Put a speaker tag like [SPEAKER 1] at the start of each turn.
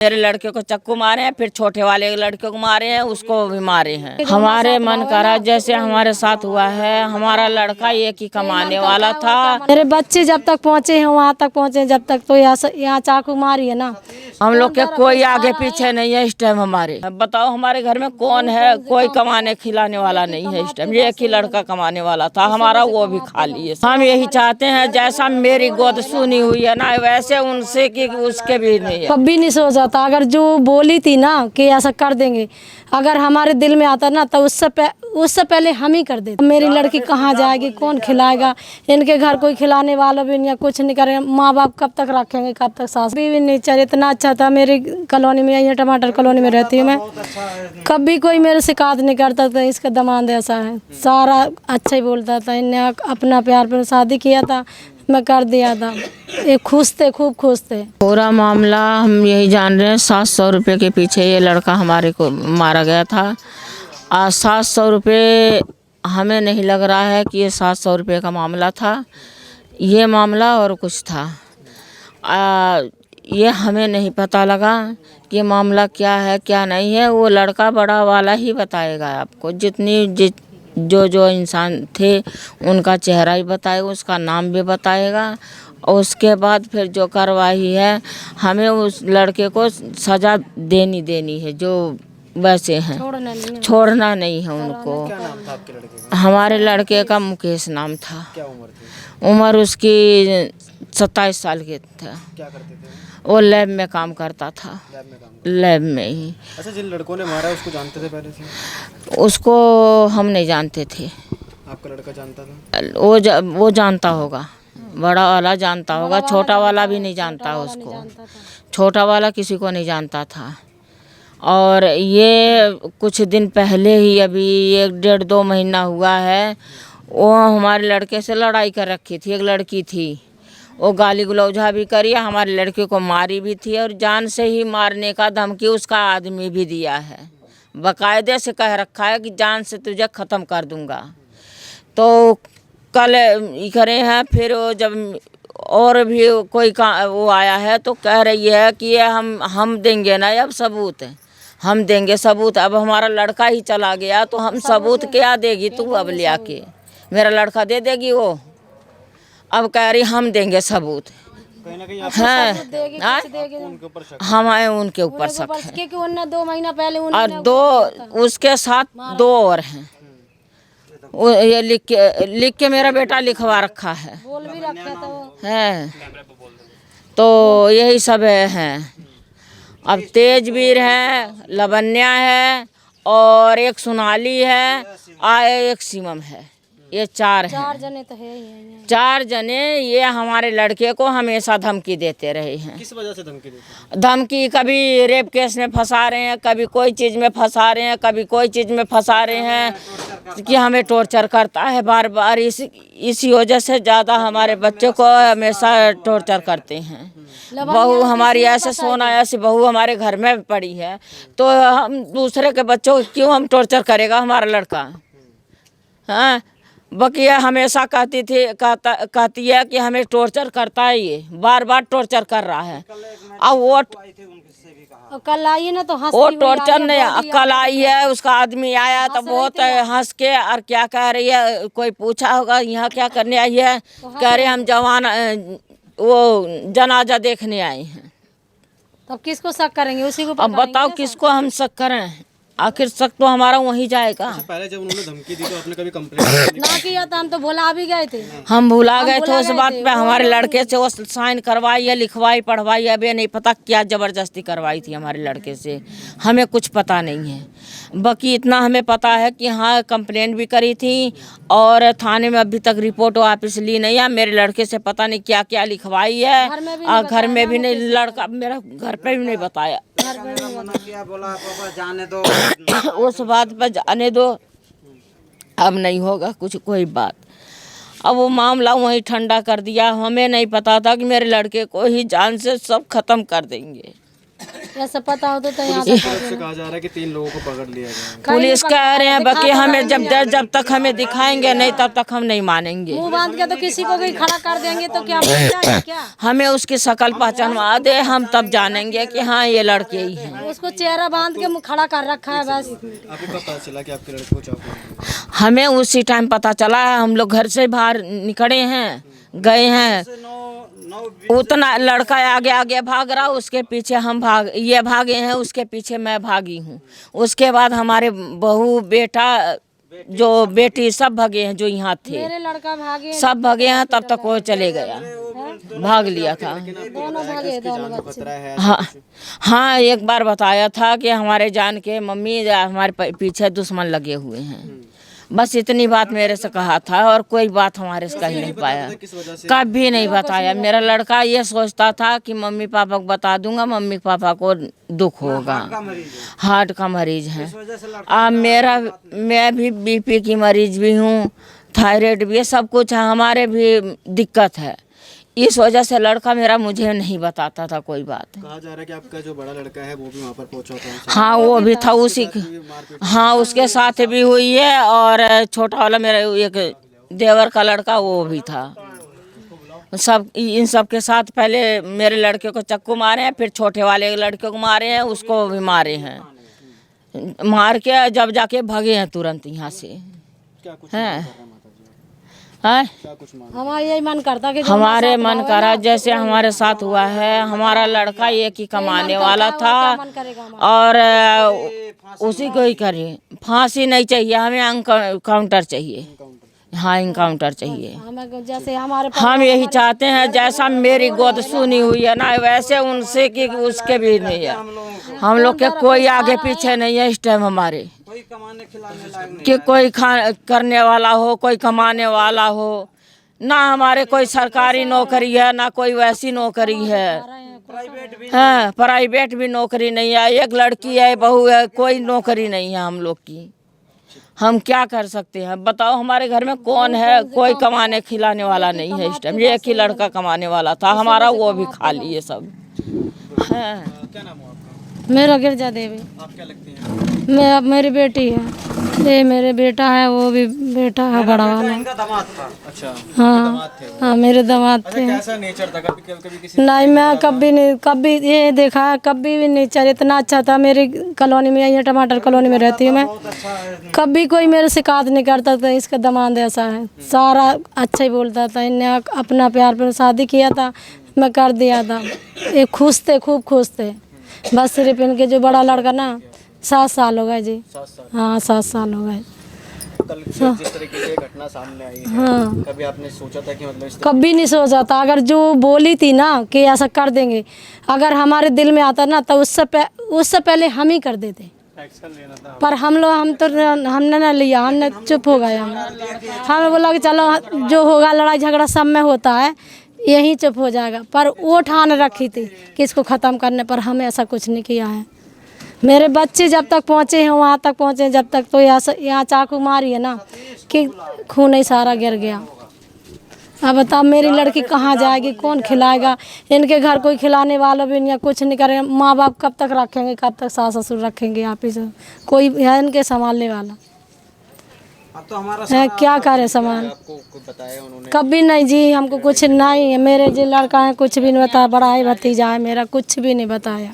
[SPEAKER 1] मेरे लड़के को चक्कू मारे हैं, फिर छोटे वाले लड़के को मारे हैं, उसको भी मारे हैं। हमारे मन करा जैसे हमारे साथ हुआ है। हमारा लड़का एक ही कमाने वाला था।
[SPEAKER 2] मेरे बच्चे जब तक पहुँचे हैं वहाँ तक पहुँचे जब तक, तो यहाँ चाकू मारी है ना।
[SPEAKER 1] हम लोग के कोई आगे पीछे नहीं है इस टाइम। हमारे बताओ हमारे घर में कौन है? कोई कमाने खिलाने वाला नहीं है इस टाइम। एक ही लड़का कमाने वाला था हमारा, वो भी खा लिए। हम यही चाहते हैं जैसा मेरी गोद सुनी हुई है ना, वैसे उनसे कि उसके भी नहीं है।
[SPEAKER 2] कभी नहीं सोचा था, अगर जो बोली थी ना कि ऐसा कर देंगे, अगर हमारे दिल में आता ना तो उससे पहले हम ही कर देते। मेरी लड़की कहाँ जाएगी, कौन खिलाएगा? इनके घर कोई खिलाने वाला भी नहीं, कुछ नहीं करेंगे। माँ बाप कब तक रखेंगे, कब तक सास भी नहीं चले। इतना अच्छा था मेरी कॉलोनी में, ये टमाटर कॉलोनी में रहती हूँ मैं। कभी कोई मेरे शिकायत नहीं करता था। इसका दामाद ऐसा है, सारा अच्छा ही बोलता था। इन्हें अपना प्यार पर शादी किया था, मैं कर दिया था। ये खुश थे, खूब खुश थे।
[SPEAKER 1] पूरा मामला हम यही जान रहे हैं, 700 रुपये के पीछे ये लड़का हमारे को मारा गया था। 700 रुपये हमें नहीं लग रहा है कि ये 700 रुपये का मामला था। ये मामला और कुछ था। ये हमें नहीं पता लगा कि मामला क्या है क्या नहीं है। वो लड़का बड़ा वाला ही बताएगा आपको। जो इंसान थे उनका चेहरा ही बताएगा, उसका नाम भी बताएगा। और उसके बाद फिर जो कार्रवाई है, हमें उस लड़के को सज़ा देनी है जो वैसे हैं। छोड़ना नहीं है उनको।
[SPEAKER 3] क्या नाम था आपके लड़के का?
[SPEAKER 1] हमारे लड़के का मुकेश नाम था।
[SPEAKER 3] क्या उम्र थी?
[SPEAKER 1] उम्र उसकी 27 साल की था।
[SPEAKER 3] क्या करते थे?
[SPEAKER 1] वो लैब में काम करता था।
[SPEAKER 3] लैब में काम?
[SPEAKER 1] लैब में ही।
[SPEAKER 3] अच्छा, जिन लड़कों ने मारा उसको जानते थे पहले से?
[SPEAKER 1] उसको हम नहीं जानते थे।
[SPEAKER 3] आपका लड़का जानता था?
[SPEAKER 1] वो जानता होगा, बड़ा वाला जानता होगा, छोटा वाला भी नहीं जानता उसको। छोटा वाला किसी को नहीं जानता था। और ये कुछ दिन पहले ही, अभी 1-1.5-2 महीना हुआ है, वो हमारे लड़के से लड़ाई कर रखी थी। एक लड़की थी, वो गाली गलौजा भी करी, हमारे लड़के को मारी भी थी और जान से ही मारने का धमकी उसका आदमी भी दिया है। बाकायदे से कह रखा है कि जान से तुझे ख़त्म कर दूंगा। तो कल करे हैं, फिर जब और भी कोई वो आया है तो कह रही है कि ये हम देंगे ना, अब सबूत हम देंगे सबूत। अब हमारा लड़का ही चला गया तो हम सबूत क्या देगी तू? अब ले आके मेरा लड़का दे देगी वो? अब कह रही हम देंगे सबूत।
[SPEAKER 3] कहीं ना कहीं
[SPEAKER 1] हम आए उनके ऊपर शक है।
[SPEAKER 2] क्योंकि 2 महीना पहले
[SPEAKER 1] और 2 उसके साथ 2 और हैं। वो ये लिख के मेरा बेटा लिखवा रखा है।
[SPEAKER 2] बोल भी रखा था वो।
[SPEAKER 1] है तो यही सब हैं। अब तेजवीर है, लवन्या है और एक सोनाली है और एक सीमम है। ये 4 हैं।
[SPEAKER 2] 4 जने तो है ही।
[SPEAKER 1] 4 जने ये हमारे लड़के को हमेशा धमकी देते रहे हैं।
[SPEAKER 3] किस वजह से धमकी देते हैं?
[SPEAKER 1] धमकी कभी रेप केस में फंसा रहे हैं, कभी कोई चीज़ में फंसा रहे हैं, कभी कोई चीज़ में फंसा रहे हैं कि हमें टॉर्चर करता है बार बार। इसी वजह से ज़्यादा हमारे बच्चों को हमेशा टॉर्चर करते हैं। बहू हमारी ऐसे सोना ऐसी बहू हमारे घर में पड़ी है, तो हम दूसरे के बच्चों को क्यों हम टॉर्चर करेगा हमारा लड़का? हाँ, बकिया हमेशा कहती है कि हमें टॉर्चर करता है, ये बार बार टॉर्चर कर रहा है। अब वो
[SPEAKER 2] कल आई ना तो
[SPEAKER 1] वो टॉर्चर नहीं, कल आई है, उसका आदमी आया तो बहुत हंस के और क्या कह रही है, कोई पूछा होगा यहाँ क्या करने आई है, कह रहे हम जवान वो जनाजा देखने आए हैं।
[SPEAKER 2] तो किसको शक करेंगे? उसी को।
[SPEAKER 1] अब बताओ किसको हम शक करें? आखिर शक तो हमारा वहीं जाएगा।
[SPEAKER 3] पहले जब उन्होंने धमकी दी तो आपने कभी कंप्लेंट
[SPEAKER 2] ना किया था? हम तो भुला भी गए थे।
[SPEAKER 1] हम भुला गए थे उस बात पे। हमारे लड़के से वो साइन करवाई है, लिखवाई पढ़वाई है, अभी नहीं पता क्या ज़बरदस्ती करवाई थी हमारे लड़के से। हमें कुछ पता नहीं है। बाकी इतना हमें पता है कि हाँ कंप्लेंट भी करी थी और थाने में अभी तक रिपोर्ट वापस ली नहीं है। मेरे लड़के से पता नहीं क्या क्या लिखवाई है और घर में भी नहीं, लड़का मेरा घर पे भी नहीं बताया।
[SPEAKER 3] किया, बोला पापा जाने दो।
[SPEAKER 1] उस बात पर जाने दो, अब नहीं होगा कुछ कोई बात। अब वो मामला वहीं ठंडा कर दिया। हमें नहीं पता था कि मेरे लड़के को ही जान से सब खत्म कर देंगे।
[SPEAKER 2] ऐसा पता होता तो यहाँ
[SPEAKER 3] पुलिस की तरफ से कहा जा रहा है कि 3 लोगों को पकड़ लिया गया है।
[SPEAKER 1] पुलिस कह रहे हैं बाकी हमें जब तक हमें दिखाएंगे नहीं तब तक हम नहीं मानेंगे।
[SPEAKER 2] मुंह बांध के तो किसी को भी खड़ा कर देंगे तो क्या बच जाएगा क्या?
[SPEAKER 1] हमें उसकी शकल पहचानवा दे, हम तब जानेंगे कि हाँ ये लड़के ही हैं।
[SPEAKER 2] उसको चेहरा बांध के मुंह खड़ा कर रखा है बस।
[SPEAKER 3] आपको कब पता चला कि आपके लड़के को चाकू मारा गया?
[SPEAKER 1] हमें उसी टाइम पता चला है, हम लोग घर से बाहर निकले हैं, गए हैं, उतना लड़का आगे आगे भाग रहा, उसके पीछे हम ये भागे हैं, उसके पीछे मैं भागी हूँ। उसके बाद हमारे बहू बेटा जो बेटी सब भागे हैं, जो यहाँ थे
[SPEAKER 2] मेरे लड़का भागे,
[SPEAKER 1] सब भागे हैं, तब तक वो चले गया, भाग लिया था।
[SPEAKER 2] दोनों भागे, दोनों बच्चे।
[SPEAKER 3] खतरा है?
[SPEAKER 1] हाँ एक बार बताया था कि हमारे जान के मम्मी हमारे पीछे दुश्मन लगे हुए हैं, बस इतनी बात मेरे से कहा था और कोई बात हमारे से कह नहीं पाया,
[SPEAKER 3] किस वजह से?
[SPEAKER 1] कभी नहीं बताया। मेरा लड़का ये सोचता था कि मम्मी पापा को बता दूंगा, मम्मी पापा को दुख होगा, हार्ट का मरीज है। अब मैं भी बीपी की मरीज भी हूँ, थायराइड भी है, सब कुछ है, हमारे भी दिक्कत है। इस वजह से लड़का मेरा मुझे नहीं बताता था कोई बात।
[SPEAKER 3] कहा जा रहा है कि आपका जो बड़ा लड़का है वो भी वहाँ पर पहुँचा था।
[SPEAKER 1] हाँ वो भी था, उसी हाँ उसके साथ भी हुई है, और छोटा वाला मेरा एक देवर का लड़का वो भी था। सब इन सब के साथ पहले मेरे लड़के को चक्कू मारे हैं, फिर छोटे वाले लड़के को मारे हैं, उसको भी मारे हैं, मार के जब जाके भागे हैं तुरंत यहाँ से।
[SPEAKER 3] क्या कुछ
[SPEAKER 1] हैं हाँ?
[SPEAKER 3] क्या कुछ मांग?
[SPEAKER 2] हमारा यही मन करता कि जो
[SPEAKER 1] हमारे
[SPEAKER 2] हमारे साथ
[SPEAKER 1] मन
[SPEAKER 2] हुआ
[SPEAKER 1] करा
[SPEAKER 2] ना,
[SPEAKER 1] जैसे हमारे साथ हुआ है। हमारा लड़का एक ही कमाने वाला था
[SPEAKER 2] क्या मन करेगा हमारा?
[SPEAKER 1] और उसी को ही करिए। फांसी नहीं चाहिए हमें, एनकाउंटर चाहिए। हाँ एनकाउंटर चाहिए।
[SPEAKER 2] हमें जैसे हमारे
[SPEAKER 1] हम यही चाहते हैं, जैसा मेरी गोद सुनी हुई है ना वैसे उनसे कि उसके भी नहीं है। हम लोग के कोई आगे पीछे नहीं है इस टाइम हमारे,
[SPEAKER 3] कोई कमाने खिलाने लायक नहीं।
[SPEAKER 1] कि कोई करने वाला हो, कोई कमाने वाला हो ना। हमारे कोई सरकारी नौकरी है ना कोई वैसी नौकरी है, हाँ प्राइवेट भी नौकरी नहीं है। एक लड़की है, बहू है, कोई नौकरी नहीं है हम लोग की। हम क्या कर सकते हैं बताओ? हमारे घर में कौन है? कोई कमाने खिलाने वाला नहीं है इस टाइम। एक ही लड़का कमाने वाला था हमारा, वो भी खा लिए सब। हाँ।
[SPEAKER 3] क्या नाम है आपका?
[SPEAKER 2] मेरा गिरजा देवी,
[SPEAKER 3] आप क्या लगती हैं?
[SPEAKER 2] मैं मेरी बेटी है, ये मेरे बेटा है, वो भी बेटा है बड़ा वाला।
[SPEAKER 3] इनका दामाद था। अच्छा
[SPEAKER 2] हाँ
[SPEAKER 3] दामाद थे वो।
[SPEAKER 2] हाँ मेरे दामाद थे।
[SPEAKER 3] कैसा नेचर था? कभी किसी
[SPEAKER 2] नहीं मैं कभी ये देखा है, कभी भी नेचर इतना अच्छा था। मेरी कॉलोनी में, यहाँ टमाटर कॉलोनी में रहती हूँ मैं,
[SPEAKER 3] अच्छा है।
[SPEAKER 2] कभी कोई मेरे शिकायत नहीं करता था। इसका दामाद ऐसा है, सारा अच्छा ही बोलता था। इन्हें अपना प्यार पर शादी किया था, मैं कर दिया था। ये खुश थे, खूब खुश थे। बस सिर्फ इनके जो बड़ा लड़का ना 7 साल हो गए जी।
[SPEAKER 3] 7 साल।
[SPEAKER 2] हाँ 7 साल हो गए।
[SPEAKER 3] कल जिस तरीके से घटना सामने आई है,
[SPEAKER 2] हाँ
[SPEAKER 3] कभी आपने सोचा था कि मतलब इस
[SPEAKER 2] कभी नहीं सोचा था। अगर जो बोली थी ना कि ऐसा कर देंगे, अगर हमारे दिल में आता ना तो उससे पहले हम ही कर देते।
[SPEAKER 3] एक्शन लेना था?
[SPEAKER 2] पर हमने ना लिया, हमने चुप हो गए। हमें बोला कि चलो जो होगा लड़ाई झगड़ा सब में होता है, यही चुप हो जाएगा। पर वो ठान रखी थी कि इसको ख़त्म करने, पर हमें ऐसा कुछ नहीं किया है। मेरे बच्चे जब तक पहुँचे हैं वहाँ तक पहुँचे, जब तक तो यहाँ चाकू मारी है ना कि खून ही सारा गिर गया। अब बताओ मेरी लड़की कहाँ जाएगी, कौन खिलाएगा? इनके घर कोई खिलाने वाला भी नहीं है, कुछ नहीं करेगा। माँ बाप कब तक रखेंगे, कब तक सास ससुर रखेंगे? आप ही से कोई है इनके संभालने वाला
[SPEAKER 3] अब तो हमारा
[SPEAKER 2] है? क्या करे संभाल?
[SPEAKER 3] आपको बताया उन्होंने?
[SPEAKER 2] कभी नहीं जी, हमको कुछ नहीं है। मेरे जो लड़का है कुछ भी नहीं बताया, बड़ा ही भतीजा है मेरा, कुछ भी नहीं बताया।